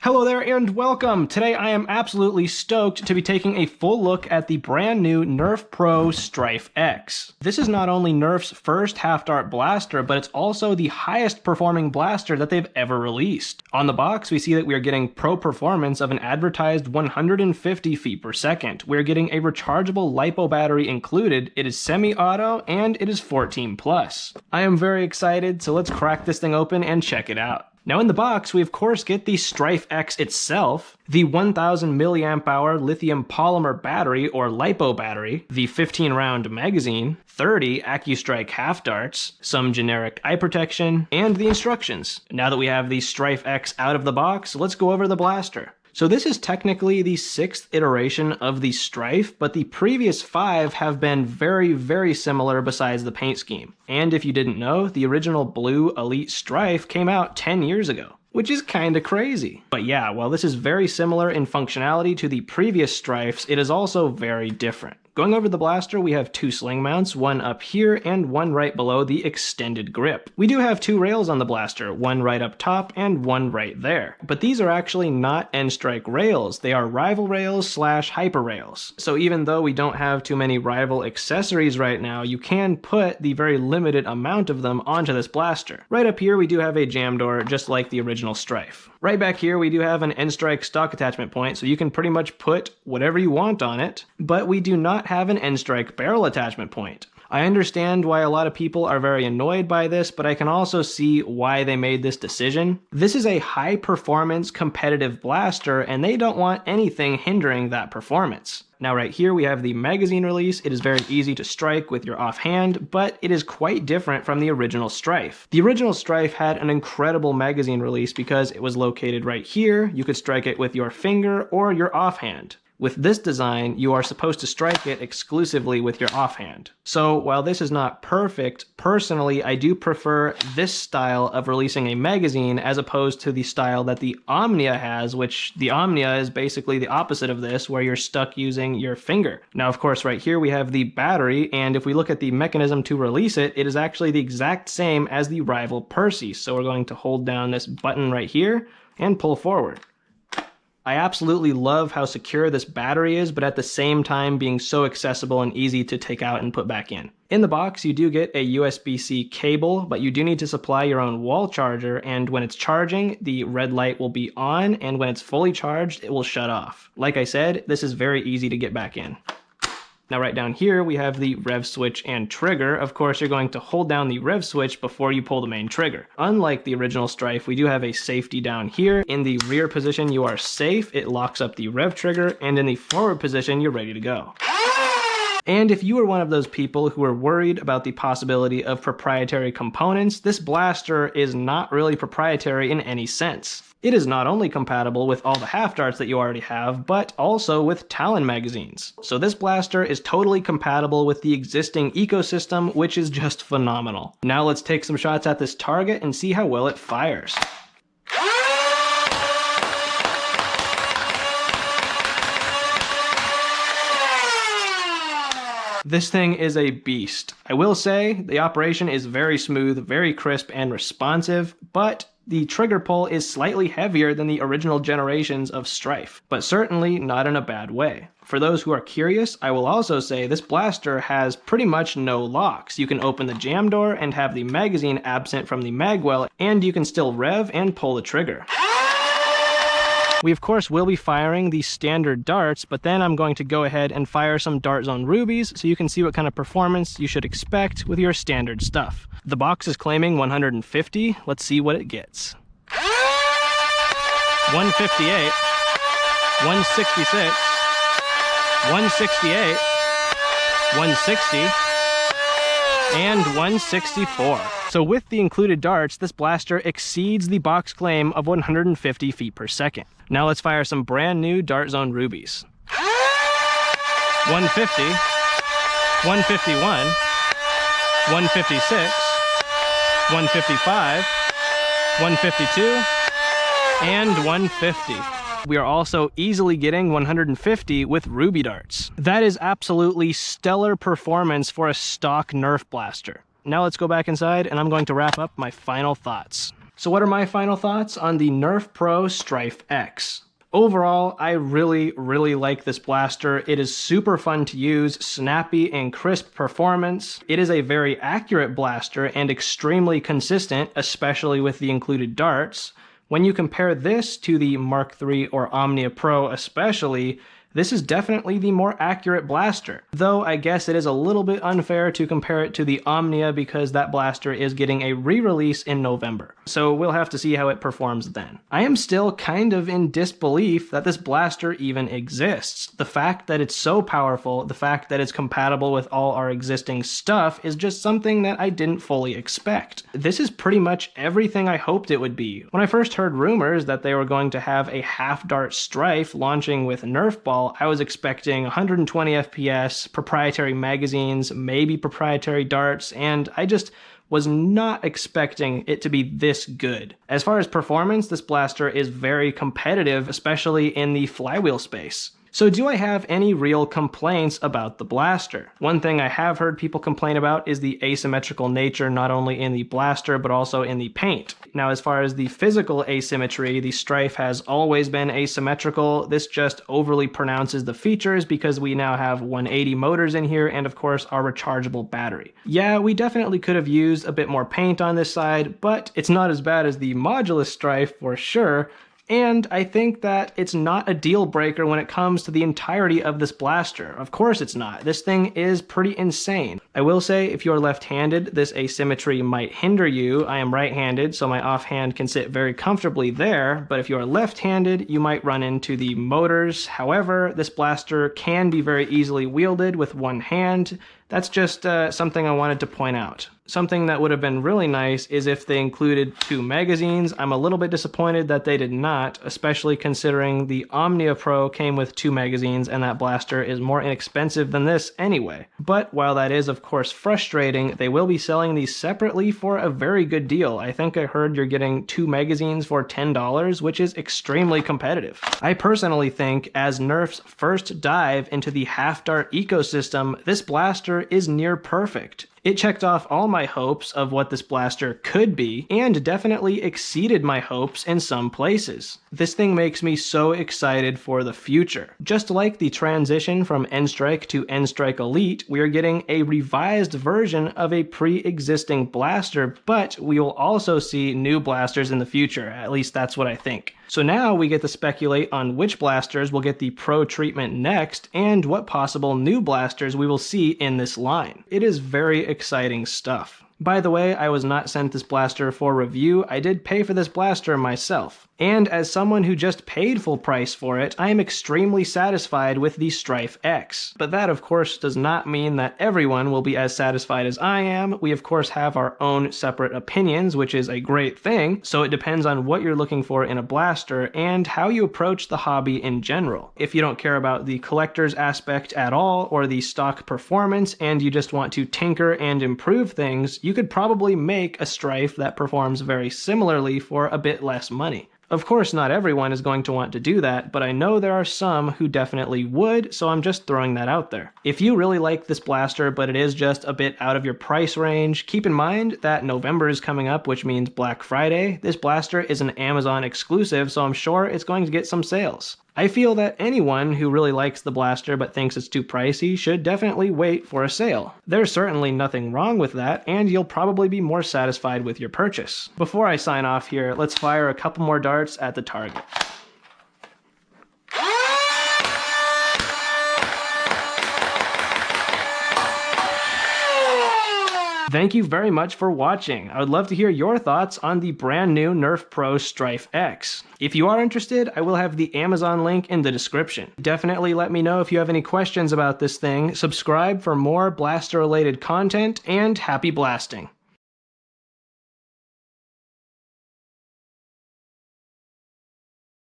Hello there and welcome! Today I am absolutely stoked to be taking a full look at the brand new Nerf Pro Stryfe X. This is not only Nerf's first half-dart blaster, but it's also the highest performing blaster that they've ever released. On the box we see that we are getting pro performance of an advertised 150 feet per second. We're getting a rechargeable LiPo battery included, it is semi-auto, and it is 14 plus. I am very excited, so let's crack this thing open and check it out. Now in the box, we of course get the Stryfe X itself, the 1000 mAh lithium polymer battery or LiPo battery, the 15 round magazine, 30 AccuStrike half darts, some generic eye protection, and the instructions. Now that we have the Stryfe X out of the box, let's go over the blaster. So this is technically the 6th iteration of the Stryfe, but the previous 5 have been very similar besides the paint scheme. And if you didn't know, the original blue Elite Stryfe came out 10 years ago, which is kinda crazy. But yeah, while this is very similar in functionality to the previous Stryfes, it is also very different. Going over the blaster, we have 2 sling mounts, one up here and one right below the extended grip. We do have 2 rails on the blaster, one right up top and one right there. But these are actually not N-Strike rails, they are rival rails slash hyper rails. So even though we don't have too many rival accessories right now, you can put the very limited amount of them onto this blaster. Right up here we do have a jam door, just like the original Stryfe. Right back here we do have an N-Strike stock attachment point, so you can pretty much put whatever you want on it, but we do not have an N-Strike barrel attachment point. I understand why a lot of people are very annoyed by this, but I can also see why they made this decision. This is a high performance competitive blaster and they don't want anything hindering that performance. Now right here we have the magazine release. It is very easy to strike with your offhand, but it is quite different from the original Stryfe. The original Stryfe had an incredible magazine release because it was located right here. You could strike it with your finger or your offhand. With this design, you are supposed to strike it exclusively with your offhand. So while this is not perfect, personally I do prefer this style of releasing a magazine as opposed to the style that the Omnia has, which the Omnia is basically the opposite of this, where you're stuck using your finger. Now of course right here we have the battery, and if we look at the mechanism to release it, it is actually the exact same as the rival Percy. So we're going to hold down this button right here and pull forward. I absolutely love how secure this battery is, but at the same time being so accessible and easy to take out and put back in. In the box, you do get a USB-C cable, but you do need to supply your own wall charger, and when it's charging, the red light will be on, and when it's fully charged, it will shut off. Like I said, this is very easy to get back in. Now right down here we have the rev switch and trigger. Of course you're going to hold down the rev switch before you pull the main trigger. Unlike the original Stryfe, we do have a safety down here. In the rear position you are safe, it locks up the rev trigger, and in the forward position you're ready to go. And if you are one of those people who are worried about the possibility of proprietary components, this blaster is not really proprietary in any sense. It is not only compatible with all the half darts that you already have, but also with Talon magazines. So this blaster is totally compatible with the existing ecosystem, which is just phenomenal. Now let's take some shots at this target and see how well it fires. This thing is a beast. I will say the operation is very smooth, very crisp and responsive, but the trigger pull is slightly heavier than the original generations of Stryfe, but certainly not in a bad way. For those who are curious, I will also say this blaster has pretty much no locks. You can open the jam door and have the magazine absent from the magwell, and you can still rev and pull the trigger. We of course will be firing the standard darts, but then I'm going to go ahead and fire some Dart Zone rubies so you can see what kind of performance you should expect with your standard stuff. The box is claiming 150, let's see what it gets. 158, 166, 168, 160, and 164. So with the included darts, this blaster exceeds the box claim of 150 feet per second. Now let's fire some brand new Dart Zone rubies. 150, 151, 156, 155, 152, and 150. We are also easily getting 150 with ruby darts. That is absolutely stellar performance for a stock Nerf blaster. Now let's go back inside and I'm going to wrap up my final thoughts. So what are my final thoughts on the Nerf Pro Stryfe X? Overall, I really like this blaster. It is super fun to use, snappy and crisp performance. It is a very accurate blaster and extremely consistent, especially with the included darts. When you compare this to the Mark III or Omnia Pro especially, this is definitely the more accurate blaster. Though I guess it is a little bit unfair to compare it to the Omnia because that blaster is getting a re-release in November. So we'll have to see how it performs then. I am still kind of in disbelief that this blaster even exists. The fact that it's so powerful, the fact that it's compatible with all our existing stuff is just something that I didn't fully expect. This is pretty much everything I hoped it would be. When I first heard rumors that they were going to have a half-dart Stryfe launching with Nerf ball, I was expecting 120 FPS, proprietary magazines, maybe proprietary darts, and I just was not expecting it to be this good. As far as performance, this blaster is very competitive, especially in the flywheel space. So do I have any real complaints about the blaster? One thing I have heard people complain about is the asymmetrical nature not only in the blaster but also in the paint. Now as far as the physical asymmetry, the Stryfe has always been asymmetrical. This just overly pronounces the features because we now have 180 motors in here and of course our rechargeable battery. Yeah, we definitely could have used a bit more paint on this side, but it's not as bad as the modulus Stryfe for sure. And I think that it's not a deal breaker when it comes to the entirety of this blaster. Of course it's not. This thing is pretty insane. I will say if you're left-handed, this asymmetry might hinder you. I am right-handed, so my offhand can sit very comfortably there, but if you're left-handed, you might run into the motors. However, this blaster can be very easily wielded with one hand. That's just something I wanted to point out. Something that would have been really nice is if they included 2 magazines. I'm a little bit disappointed that they did not, especially considering the Omnia Pro came with 2 magazines and that blaster is more inexpensive than this anyway. But while that is of course frustrating, they will be selling these separately for a very good deal. I think I heard you're getting 2 magazines for $10, which is extremely competitive. I personally think as Nerf's first dive into the half-dart ecosystem, this blaster is near perfect. It checked off all my hopes of what this blaster could be, and definitely exceeded my hopes in some places. This thing makes me so excited for the future. Just like the transition from N-Strike to N-Strike Elite, we are getting a revised version of a pre-existing blaster, but we will also see new blasters in the future, at least that's what I think. So now we get to speculate on which blasters will get the Pro treatment next, and what possible new blasters we will see in this line. It is very exciting stuff. By the way, I was not sent this blaster for review. I did pay for this blaster myself. And as someone who just paid full price for it, I am extremely satisfied with the Stryfe X. But that of course does not mean that everyone will be as satisfied as I am. We of course have our own separate opinions, which is a great thing. So it depends on what you're looking for in a blaster and how you approach the hobby in general. If you don't care about the collector's aspect at all or the stock performance and you just want to tinker and improve things, you could probably make a Stryfe that performs very similarly for a bit less money. Of course, not everyone is going to want to do that, but I know there are some who definitely would, so I'm just throwing that out there. If you really like this blaster, but it is just a bit out of your price range, keep in mind that November is coming up, which means Black Friday. This blaster is an Amazon exclusive, so I'm sure it's going to get some sales. I feel that anyone who really likes the blaster but thinks it's too pricey should definitely wait for a sale. There's certainly nothing wrong with that, and you'll probably be more satisfied with your purchase. Before I sign off here, let's fire a couple more darts at the target. Thank you very much for watching. I would love to hear your thoughts on the brand new Nerf Pro Stryfe X. If you are interested, I will have the Amazon link in the description. Definitely let me know if you have any questions about this thing, subscribe for more blaster related content, and happy blasting.